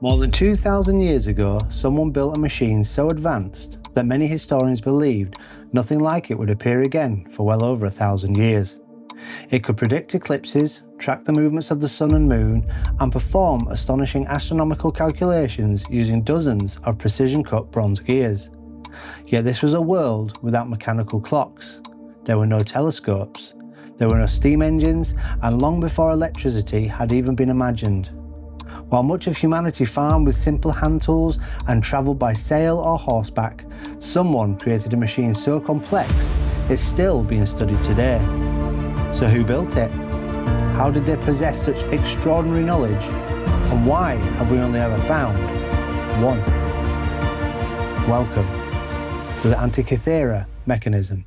More than 2,000 years ago, someone built a machine so advanced that many historians believed nothing like it would appear again for well over 1,000 years. It could predict eclipses, track the movements of the sun and moon, and perform astonishing astronomical calculations using dozens of precision-cut bronze gears. Yet this was a world without mechanical clocks. There were no telescopes, there were no steam engines, and long before electricity had even been imagined. While much of humanity farmed with simple hand tools and travelled by sail or horseback, someone created a machine so complex it's still being studied today. So who built it? How did they possess such extraordinary knowledge? And why have we only ever found one? Welcome to the Antikythera Mechanism.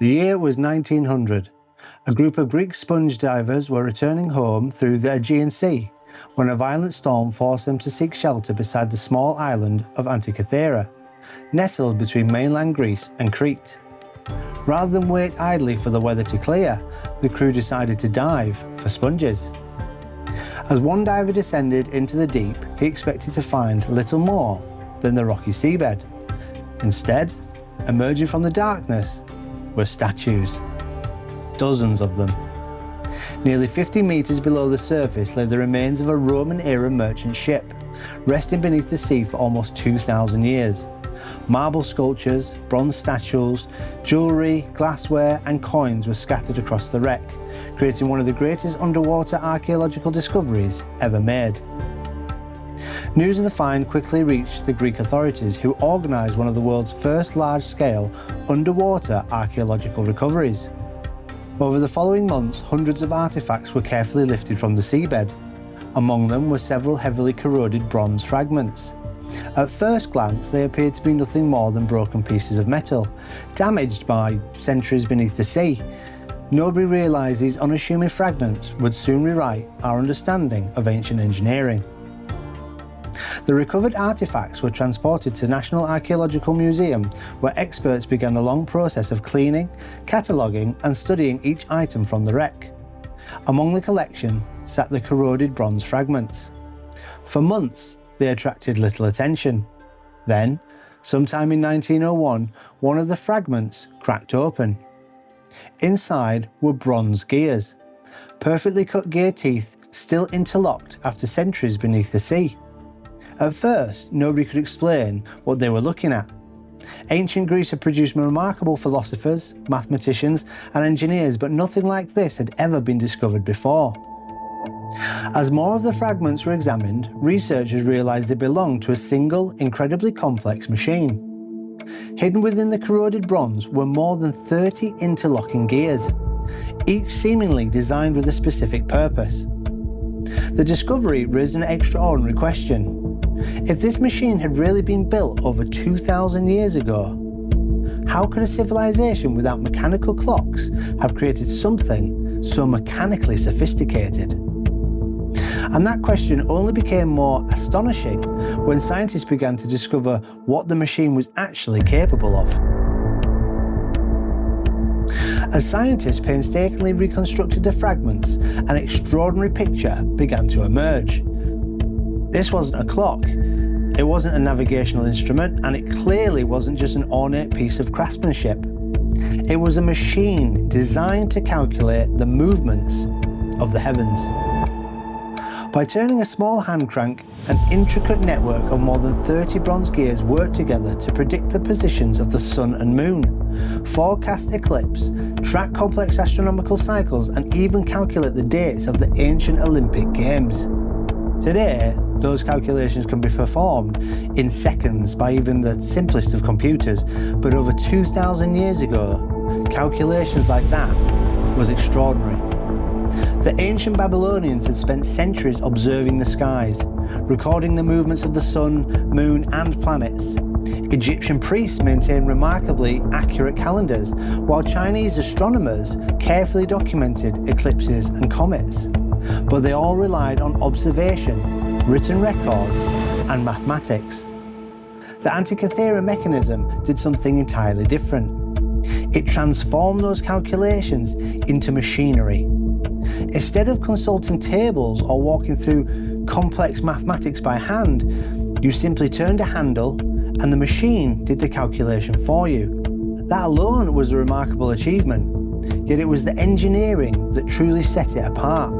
The year was 1900. A group of Greek sponge divers were returning home through the Aegean Sea when a violent storm forced them to seek shelter beside the small island of Antikythera, nestled between mainland Greece and Crete. Rather than wait idly for the weather to clear, the crew decided to dive for sponges. As one diver descended into the deep, he expected to find little more than the rocky seabed. Instead, emerging from the darkness were statues. Dozens of them. Nearly 50 metres below the surface lay the remains of a Roman-era merchant ship, resting beneath the sea for almost 2,000 years. Marble sculptures, bronze statues, jewellery, glassware and coins were scattered across the wreck, creating one of the greatest underwater archaeological discoveries ever made. News of the find quickly reached the Greek authorities, who organised one of the world's first large-scale underwater archaeological recoveries. Over the following months, hundreds of artefacts were carefully lifted from the seabed. Among them were several heavily corroded bronze fragments. At first glance, they appeared to be nothing more than broken pieces of metal, damaged by centuries beneath the sea. Nobody realised these unassuming fragments would soon rewrite our understanding of ancient engineering. The recovered artefacts were transported to the National Archaeological Museum, where experts began the long process of cleaning, cataloguing and studying each item from the wreck. Among the collection sat the corroded bronze fragments. For months, they attracted little attention. Then, sometime in 1901, one of the fragments cracked open. Inside were bronze gears, perfectly cut gear teeth still interlocked after centuries beneath the sea. At first, nobody could explain what they were looking at. Ancient Greece had produced remarkable philosophers, mathematicians and engineers, but nothing like this had ever been discovered before. As more of the fragments were examined, researchers realised they belonged to a single, incredibly complex machine. Hidden within the corroded bronze were more than 30 interlocking gears, each seemingly designed with a specific purpose. The discovery raised an extraordinary question. If this machine had really been built over 2,000 years ago, how could a civilization without mechanical clocks have created something so mechanically sophisticated? And that question only became more astonishing when scientists began to discover what the machine was actually capable of. As scientists painstakingly reconstructed the fragments, an extraordinary picture began to emerge. This wasn't a clock, it wasn't a navigational instrument, and it clearly wasn't just an ornate piece of craftsmanship. It was a machine designed to calculate the movements of the heavens. By turning a small hand crank, an intricate network of more than 30 bronze gears worked together to predict the positions of the sun and moon, forecast eclipse, track complex astronomical cycles, and even calculate the dates of the ancient Olympic Games. Today, those calculations can be performed in seconds by even the simplest of computers, but over 2,000 years ago, calculations like that was extraordinary. The ancient Babylonians had spent centuries observing the skies, recording the movements of the sun, moon and planets. Egyptian priests maintained remarkably accurate calendars, while Chinese astronomers carefully documented eclipses and comets. But they all relied on observation, written records and mathematics. The Antikythera Mechanism did something entirely different. It transformed those calculations into machinery. Instead of consulting tables or walking through complex mathematics by hand, you simply turned a handle and the machine did the calculation for you. That alone was a remarkable achievement, yet it was the engineering that truly set it apart.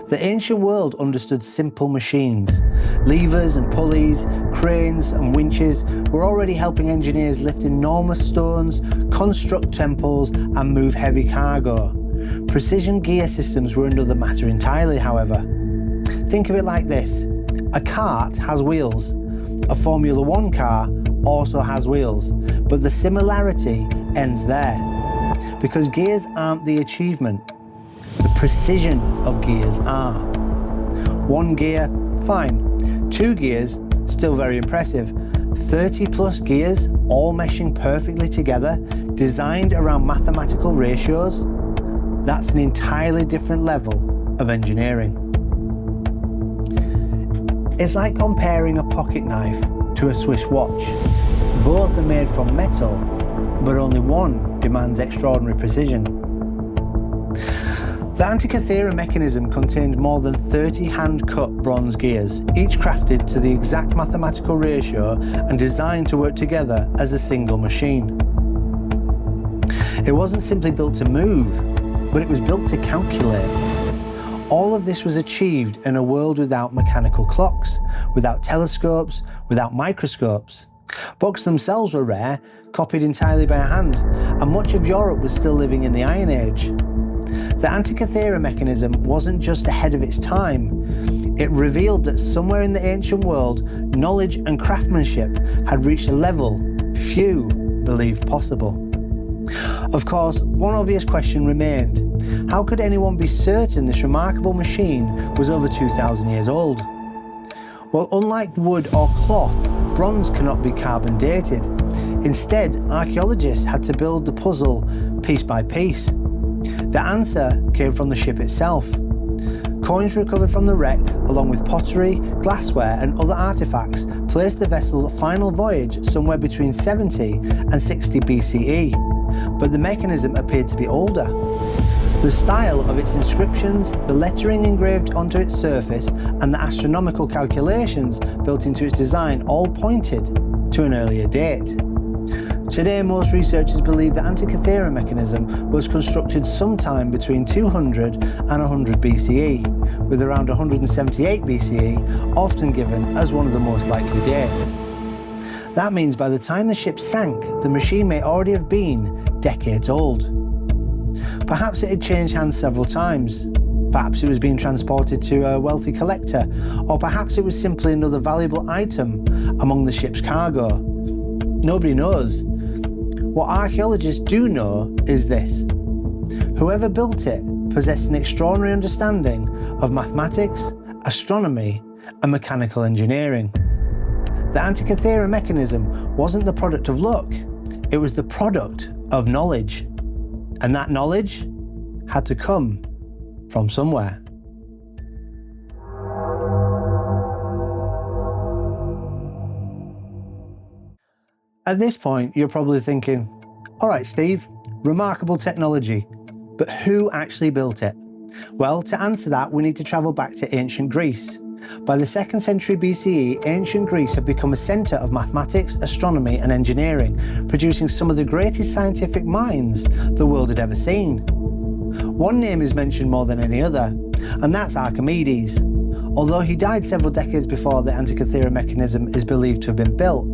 The ancient world understood simple machines. Levers and pulleys, cranes and winches were already helping engineers lift enormous stones, construct temples and move heavy cargo. Precision gear systems were another matter entirely, however. Think of it like this. A cart has wheels. A Formula One car also has wheels, but the similarity ends there. Because gears aren't the achievement, the precision of gears are. One gear, fine. 2 gears, still very impressive. 30 plus gears, all meshing perfectly together, designed around mathematical ratios. That's an entirely different level of engineering. It's like comparing a pocket knife to a Swiss watch. Both are made from metal, but only one demands extraordinary precision. The Antikythera Mechanism contained more than 30 hand-cut bronze gears, each crafted to the exact mathematical ratio and designed to work together as a single machine. It wasn't simply built to move, but it was built to calculate. All of this was achieved in a world without mechanical clocks, without telescopes, without microscopes. Books themselves were rare, copied entirely by hand, and much of Europe was still living in the Iron Age. The Antikythera Mechanism wasn't just ahead of its time. It revealed that somewhere in the ancient world, knowledge and craftsmanship had reached a level few believed possible. Of course, one obvious question remained. How could anyone be certain this remarkable machine was over 2,000 years old? Well, unlike wood or cloth, bronze cannot be carbon dated. Instead, archaeologists had to build the puzzle piece by piece. The answer came from the ship itself. Coins recovered from the wreck, along with pottery, glassware and other artifacts, placed the vessel's final voyage somewhere between 70 and 60 BCE, but the mechanism appeared to be older. The style of its inscriptions, the lettering engraved onto its surface, and the astronomical calculations built into its design all pointed to an earlier date. Today, most researchers believe the Antikythera Mechanism was constructed sometime between 200 and 100 BCE, with around 178 BCE often given as one of the most likely dates. That means by the time the ship sank, the machine may already have been decades old. Perhaps it had changed hands several times. Perhaps it was being transported to a wealthy collector, or perhaps it was simply another valuable item among the ship's cargo. Nobody knows. What archaeologists do know is this. Whoever built it possessed an extraordinary understanding of mathematics, astronomy, and mechanical engineering. The Antikythera Mechanism wasn't the product of luck, it was the product of knowledge. And that knowledge had to come from somewhere. At this point, you're probably thinking, all right, Steve, remarkable technology, but who actually built it? Well, to answer that, we need to travel back to ancient Greece. By the 2nd century BCE, ancient Greece had become a centre of mathematics, astronomy and engineering, producing some of the greatest scientific minds the world had ever seen. One name is mentioned more than any other, and that's Archimedes. Although he died several decades before the Antikythera Mechanism is believed to have been built,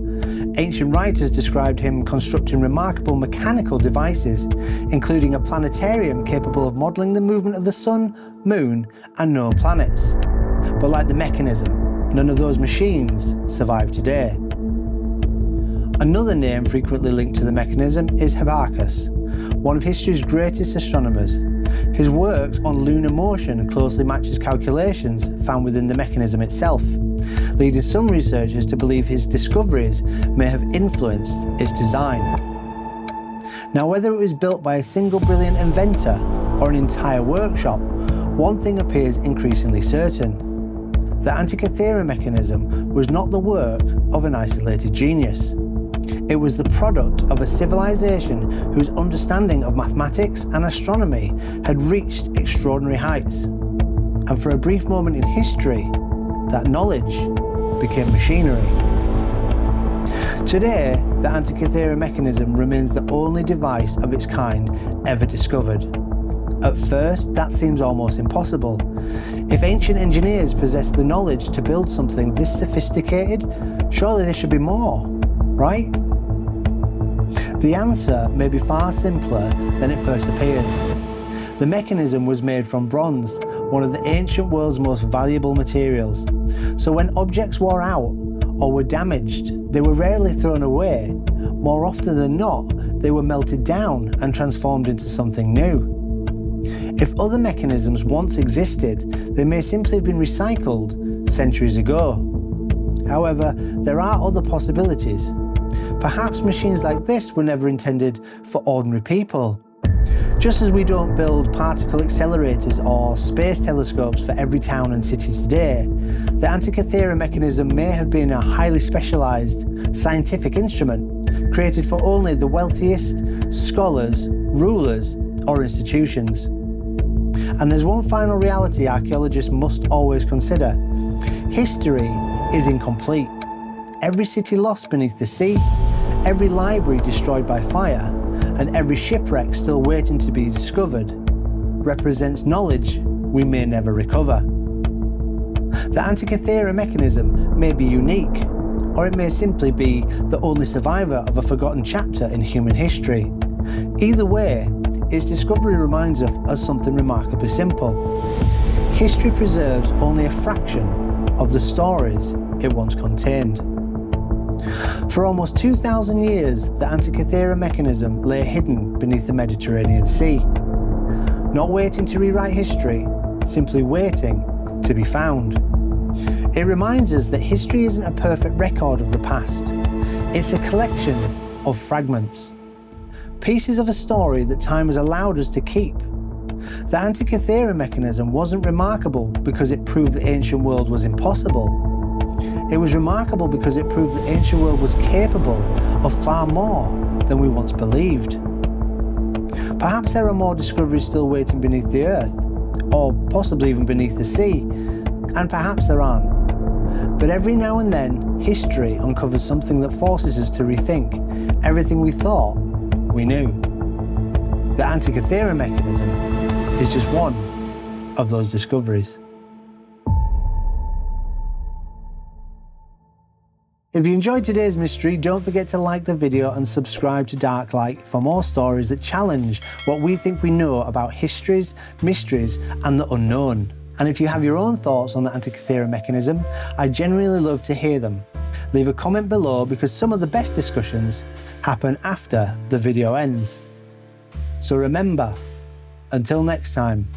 ancient writers described him constructing remarkable mechanical devices, including a planetarium capable of modelling the movement of the sun, moon and known planets. But like the mechanism, none of those machines survive today. Another name frequently linked to the mechanism is Hipparchus, one of history's greatest astronomers. His work on lunar motion closely matches calculations found within the mechanism itself, leading some researchers to believe his discoveries may have influenced its design. Now, whether it was built by a single brilliant inventor or an entire workshop, one thing appears increasingly certain. The Antikythera Mechanism was not the work of an isolated genius. It was the product of a civilization whose understanding of mathematics and astronomy had reached extraordinary heights. And for a brief moment in history, that knowledge became machinery. Today, the Antikythera Mechanism remains the only device of its kind ever discovered. At first, that seems almost impossible. If ancient engineers possessed the knowledge to build something this sophisticated, surely there should be more, right? The answer may be far simpler than it first appears. The mechanism was made from bronze, one of the ancient world's most valuable materials. So when objects wore out or were damaged, they were rarely thrown away. More often than not, they were melted down and transformed into something new. If other mechanisms once existed, they may simply have been recycled centuries ago. However, there are other possibilities. Perhaps machines like this were never intended for ordinary people. Just as we don't build particle accelerators or space telescopes for every town and city today, the Antikythera Mechanism may have been a highly specialised scientific instrument created for only the wealthiest, scholars, rulers, or institutions. And there's one final reality archaeologists must always consider. History is incomplete. Every city lost beneath the sea, every library destroyed by fire, and every shipwreck still waiting to be discovered represents knowledge we may never recover. The Antikythera Mechanism may be unique, or it may simply be the only survivor of a forgotten chapter in human history. Either way, its discovery reminds us of something remarkably simple. History preserves only a fraction of the stories it once contained. For almost 2,000 years, the Antikythera Mechanism lay hidden beneath the Mediterranean Sea. Not waiting to rewrite history, simply waiting to be found. It reminds us that history isn't a perfect record of the past. It's a collection of fragments. Pieces of a story that time has allowed us to keep. The Antikythera Mechanism wasn't remarkable because it proved the ancient world was impossible. It was remarkable because it proved the ancient world was capable of far more than we once believed. Perhaps there are more discoveries still waiting beneath the earth, or possibly even beneath the sea, and perhaps there aren't. But every now and then, history uncovers something that forces us to rethink everything we thought we knew. The Antikythera Mechanism is just one of those discoveries. If you enjoyed today's mystery, don't forget to like the video and subscribe to DarkLight for more stories that challenge what we think we know about histories, mysteries, and the unknown. And if you have your own thoughts on the Antikythera Mechanism, I genuinely love to hear them. Leave a comment below because some of the best discussions happen after the video ends. So remember, until next time,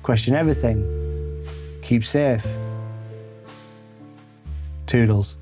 question everything, keep safe, toodles.